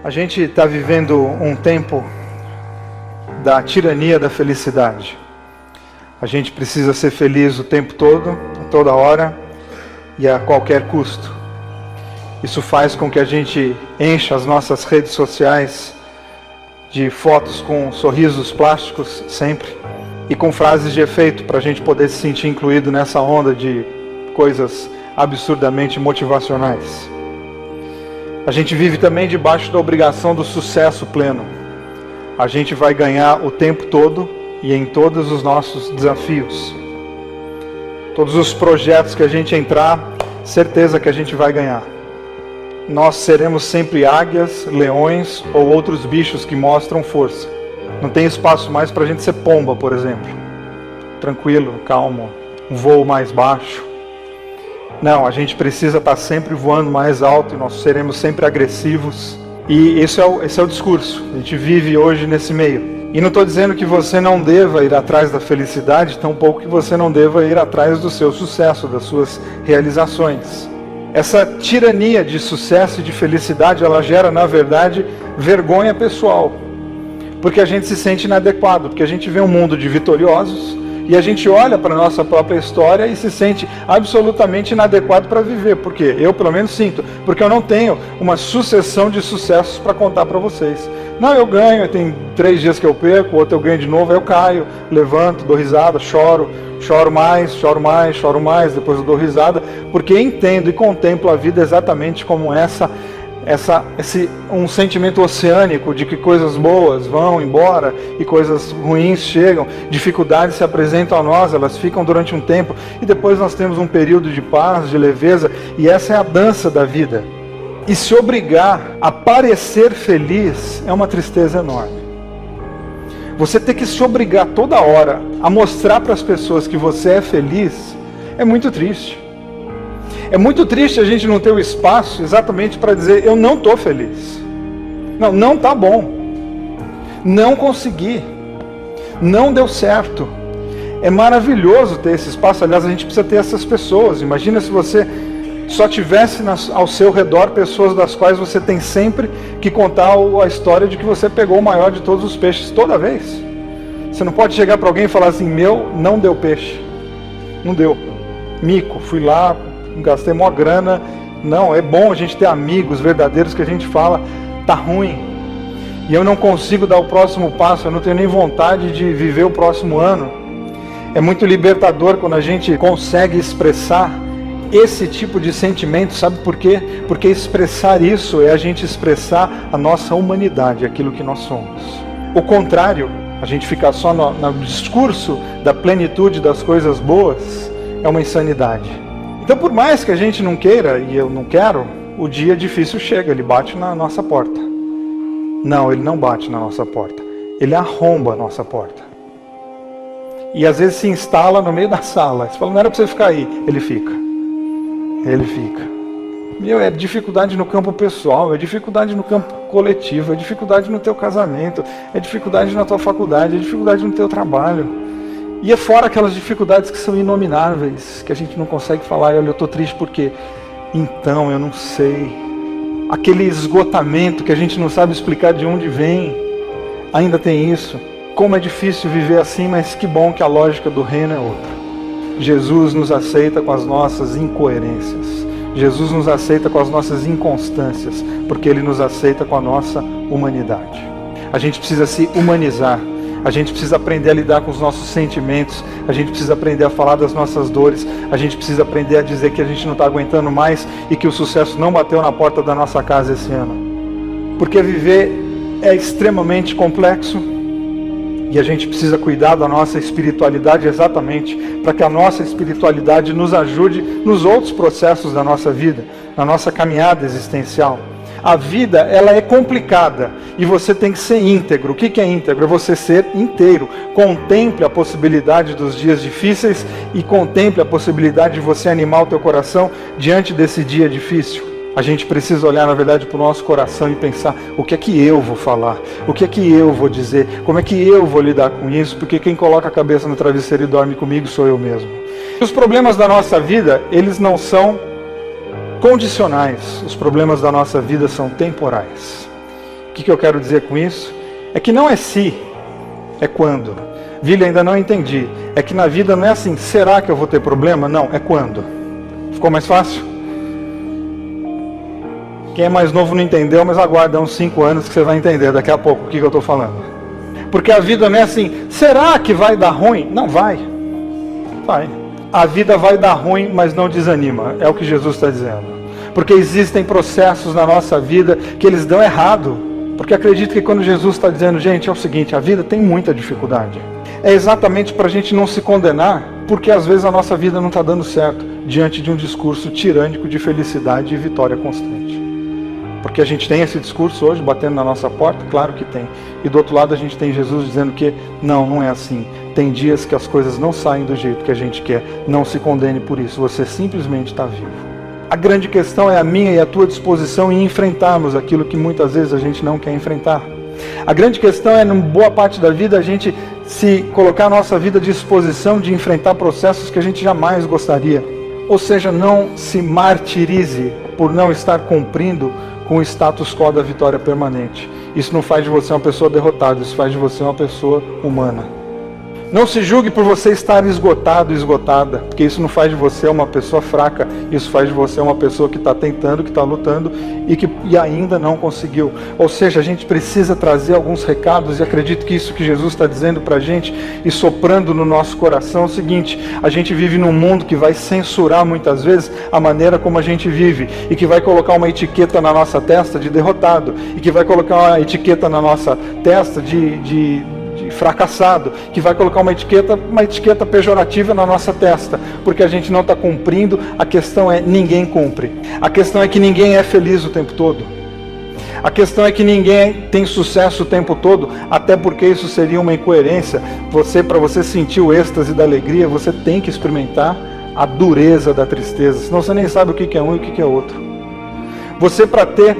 A gente está vivendo um tempo da tirania da felicidade. A gente precisa ser feliz o tempo todo, a toda hora e a qualquer custo. Isso faz com que a gente encha as nossas redes sociais de fotos com sorrisos plásticos sempre e com frases de efeito para a gente poder se sentir incluído nessa onda de coisas absurdamente motivacionais. A gente vive também debaixo da obrigação do sucesso pleno. A gente vai ganhar o tempo todo e em todos os nossos desafios. Todos os projetos que a gente entrar, certeza que a gente vai ganhar. Nós seremos sempre águias, leões ou outros bichos que mostram força. Não tem espaço mais para a gente ser pomba, por exemplo. Tranquilo, calmo, um voo mais baixo. Não, a gente precisa estar sempre voando mais alto e nós seremos sempre agressivos. E esse é o discurso. A gente vive hoje nesse meio. E não estou dizendo que você não deva ir atrás da felicidade, tampouco que você não deva ir atrás do seu sucesso, das suas realizações. Essa tirania de sucesso e de felicidade, ela gera, na verdade, vergonha pessoal. Porque a gente se sente inadequado, porque a gente vê um mundo de vitoriosos e a gente olha para a nossa própria história e se sente absolutamente inadequado para viver. Por quê? Eu, pelo menos, sinto. Porque eu não tenho uma sucessão de sucessos para contar para vocês. Não, eu ganho, tem 3 dias que eu perco, outro eu ganho de novo, aí eu caio, levanto, dou risada, choro mais, depois eu dou risada, porque entendo e contemplo a vida exatamente como um sentimento oceânico de que coisas boas vão embora e coisas ruins chegam, dificuldades se apresentam a nós, elas ficam durante um tempo e depois nós temos um período de paz, de leveza, e essa é a dança da vida. E se obrigar a parecer feliz é uma tristeza enorme. Você ter que se obrigar toda hora a mostrar para as pessoas que você é feliz é muito triste. É muito triste a gente não ter o espaço exatamente para dizer, eu não estou feliz. Não está bom. Não consegui. Não deu certo. É maravilhoso ter esse espaço. Aliás, a gente precisa ter essas pessoas. Imagina se você só tivesse ao seu redor pessoas das quais você tem sempre que contar a história de que você pegou o maior de todos os peixes toda vez. Você não pode chegar para alguém e falar assim, não deu peixe. Não deu. Mico, fui lá, gastei maior grana. Não, é bom a gente ter amigos verdadeiros que a gente fala, tá ruim. E eu não consigo dar o próximo passo, eu não tenho nem vontade de viver o próximo ano. É muito libertador quando a gente consegue expressar esse tipo de sentimento, sabe por quê? Porque expressar isso é a gente expressar a nossa humanidade, aquilo que nós somos. O contrário, a gente ficar só no discurso da plenitude das coisas boas, é uma insanidade. Então, por mais que a gente não queira, e eu não quero, o dia difícil chega, ele bate na nossa porta. Não, ele não bate na nossa porta, ele arromba a nossa porta. E às vezes se instala no meio da sala. Você fala, não era para você ficar aí, ele fica. Ele fica. É dificuldade no campo pessoal, é dificuldade no campo coletivo, é dificuldade no teu casamento, é dificuldade na tua faculdade, é dificuldade no teu trabalho. E é fora aquelas dificuldades que são inomináveis, que a gente não consegue falar, olha, eu estou triste porque, então, eu não sei. Aquele esgotamento que a gente não sabe explicar de onde vem, ainda tem isso. Como é difícil viver assim, mas que bom que a lógica do reino é outra. Jesus nos aceita com as nossas incoerências. Jesus nos aceita com as nossas inconstâncias, porque Ele nos aceita com a nossa humanidade. A gente precisa se humanizar. A gente precisa aprender a lidar com os nossos sentimentos. A gente precisa aprender a falar das nossas dores. A gente precisa aprender a dizer que a gente não está aguentando mais e que o sucesso não bateu na porta da nossa casa esse ano. Porque viver é extremamente complexo. E a gente precisa cuidar da nossa espiritualidade exatamente para que a nossa espiritualidade nos ajude nos outros processos da nossa vida, na nossa caminhada existencial. A vida, ela é complicada e você tem que ser íntegro. O que é íntegro? É você ser inteiro. Contemple a possibilidade dos dias difíceis e contemple a possibilidade de você animar o teu coração diante desse dia difícil. A gente precisa olhar, na verdade, para o nosso coração e pensar, o que é que eu vou falar? O que é que eu vou dizer? Como é que eu vou lidar com isso? Porque quem coloca a cabeça no travesseiro e dorme comigo sou eu mesmo. Os problemas da nossa vida, eles não são condicionais. Os problemas da nossa vida são temporais. que eu quero dizer com isso? É que não é se, é quando. Vili, ainda não entendi. É que na vida não é assim, será que eu vou ter problema? Não, é quando. Ficou mais fácil? Quem é mais novo não entendeu, mas aguarda uns 5 anos que você vai entender daqui a pouco o que eu estou falando. Porque a vida não é assim, será que vai dar ruim? Não vai. Vai. A vida vai dar ruim, mas não desanima. É o que Jesus está dizendo. Porque existem processos na nossa vida que eles dão errado. Porque acredito que quando Jesus está dizendo, gente, é o seguinte, a vida tem muita dificuldade. É exatamente para a gente não se condenar, porque às vezes a nossa vida não está dando certo, diante de um discurso tirânico de felicidade e vitória constante. Porque a gente tem esse discurso hoje, batendo na nossa porta? Claro que tem. E do outro lado a gente tem Jesus dizendo que não é assim. Tem dias que as coisas não saem do jeito que a gente quer. Não se condene por isso, você simplesmente está vivo. A grande questão é a minha e a tua disposição em enfrentarmos aquilo que muitas vezes a gente não quer enfrentar. A grande questão é, em boa parte da vida, a gente se colocar a nossa vida à disposição de enfrentar processos que a gente jamais gostaria. Ou seja, não se martirize por não estar cumprindo com o status quo da vitória permanente. Isso não faz de você uma pessoa derrotada, isso faz de você uma pessoa humana. Não se julgue por você estar esgotado, esgotada, porque isso não faz de você uma pessoa fraca, isso faz de você uma pessoa que está tentando, que está lutando e ainda não conseguiu. Ou seja, a gente precisa trazer alguns recados, e acredito que isso que Jesus está dizendo para a gente e soprando no nosso coração é o seguinte: a gente vive num mundo que vai censurar muitas vezes a maneira como a gente vive, e que vai colocar uma etiqueta na nossa testa de derrotado, e que vai colocar uma etiqueta na nossa testa de fracassado, que vai colocar uma etiqueta pejorativa na nossa testa, porque a gente não está cumprindo. A questão é, ninguém cumpre. A questão é que ninguém é feliz o tempo todo. A questão é que ninguém tem sucesso o tempo todo, até porque isso seria uma incoerência. Para você sentir o êxtase da alegria, você tem que experimentar a dureza da tristeza, senão você nem sabe o que é um e o que é outro. Você, para ter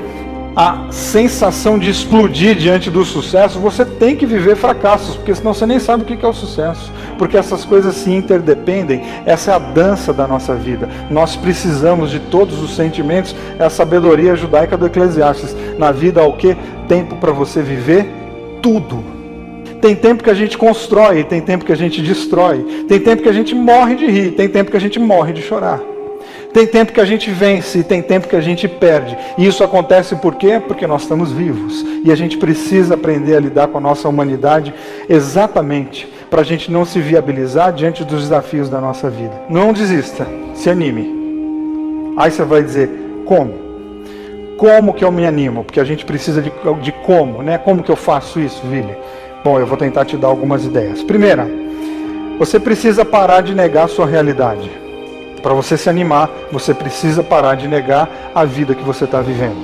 a sensação de explodir diante do sucesso, você tem que viver fracassos, porque senão você nem sabe o que é o sucesso, porque essas coisas se interdependem. Essa é a dança da nossa vida. Nós precisamos de todos os sentimentos. É a sabedoria judaica do Eclesiastes. Na vida há o quê? Tempo para você viver tudo. Tem tempo que a gente constrói, tem tempo que a gente destrói, tem tempo que a gente morre de rir, tem tempo que a gente morre de chorar. Tem tempo que a gente vence e tem tempo que a gente perde. E isso acontece por quê? Porque nós estamos vivos. E a gente precisa aprender a lidar com a nossa humanidade exatamente para a gente não se viabilizar diante dos desafios da nossa vida. Não desista, se anime. Aí você vai dizer, como? Como que eu me animo? Porque a gente precisa de como, né? Como que eu faço isso, Vili? Bom, eu vou tentar te dar algumas ideias. Primeira, você precisa parar de negar a sua realidade. Para você se animar, você precisa parar de negar a vida que você está vivendo.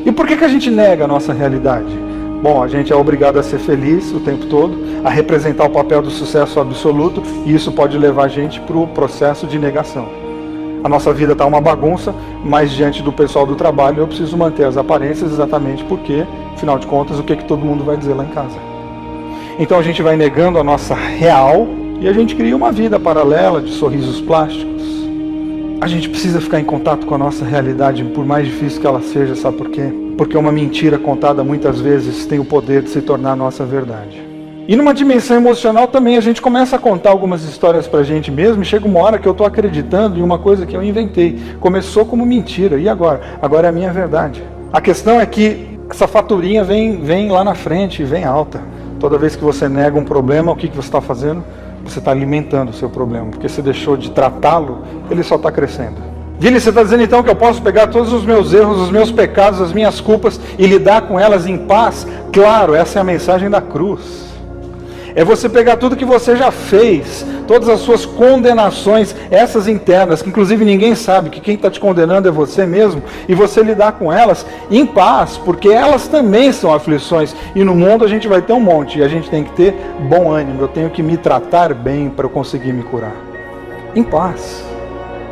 E por que a gente nega a nossa realidade? Bom, a gente é obrigado a ser feliz o tempo todo, a representar o papel do sucesso absoluto, e isso pode levar a gente para o processo de negação. A nossa vida está uma bagunça, mas diante do pessoal do trabalho eu preciso manter as aparências exatamente porque, afinal de contas, o que todo mundo vai dizer lá em casa? Então a gente vai negando a nossa real e a gente cria uma vida paralela de sorrisos plásticos. A gente precisa ficar em contato com a nossa realidade, por mais difícil que ela seja, sabe por quê? Porque uma mentira contada muitas vezes tem o poder de se tornar a nossa verdade. E numa dimensão emocional também a gente começa a contar algumas histórias pra gente mesmo, e chega uma hora que eu estou acreditando em uma coisa que eu inventei. Começou como mentira, e agora? Agora é a minha verdade. A questão é que essa faturinha vem lá na frente e vem alta. Toda vez que você nega um problema, o que você está fazendo? Você está alimentando o seu problema, porque você deixou de tratá-lo, ele só está crescendo. Vili, você está dizendo então que eu posso pegar todos os meus erros, os meus pecados, as minhas culpas e lidar com elas em paz? Claro, essa é a mensagem da cruz. É você pegar tudo que você já fez, todas as suas condenações, essas internas, que inclusive ninguém sabe, que quem está te condenando é você mesmo, e você lidar com elas em paz, porque elas também são aflições, e no mundo a gente vai ter um monte, e a gente tem que ter bom ânimo, eu tenho que me tratar bem para eu conseguir me curar. Em paz.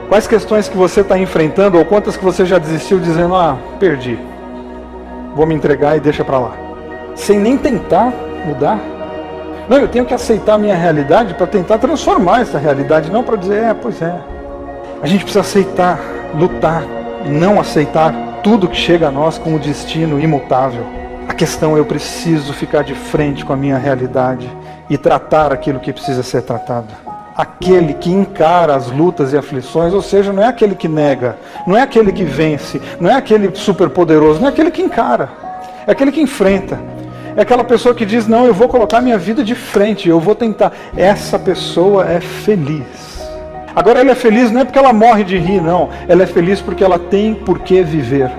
Quais questões que você está enfrentando, ou quantas que você já desistiu dizendo, perdi, vou me entregar e deixa para lá, sem nem tentar mudar? Não, eu tenho que aceitar a minha realidade para tentar transformar essa realidade, não para dizer, pois é. A gente precisa aceitar, lutar, e não aceitar tudo que chega a nós como destino imutável. A questão é eu preciso ficar de frente com a minha realidade e tratar aquilo que precisa ser tratado. Aquele que encara as lutas e aflições, ou seja, não é aquele que nega, não é aquele que vence, não é aquele superpoderoso, não é aquele que encara, é aquele que enfrenta. É aquela pessoa que diz, não, eu vou colocar minha vida de frente, eu vou tentar. Essa pessoa é feliz. Agora ela é feliz não é porque ela morre de rir, não. Ela é feliz porque ela tem por que viver.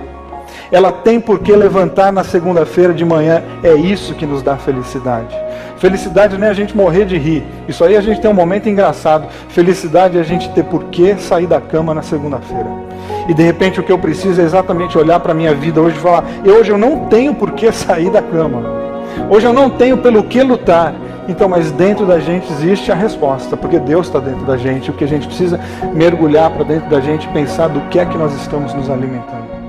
Ela tem por que levantar na segunda-feira de manhã. É isso que nos dá felicidade. Felicidade não é a gente morrer de rir. Isso aí a gente tem um momento engraçado. Felicidade é a gente ter por que sair da cama na segunda-feira. E de repente o que eu preciso é exatamente olhar para a minha vida hoje e falar, hoje eu não tenho por que sair da cama. Hoje eu não tenho pelo que lutar. Então, mas dentro da gente existe a resposta, porque Deus está dentro da gente. O que a gente precisa mergulhar para dentro da gente e pensar do que é que nós estamos nos alimentando.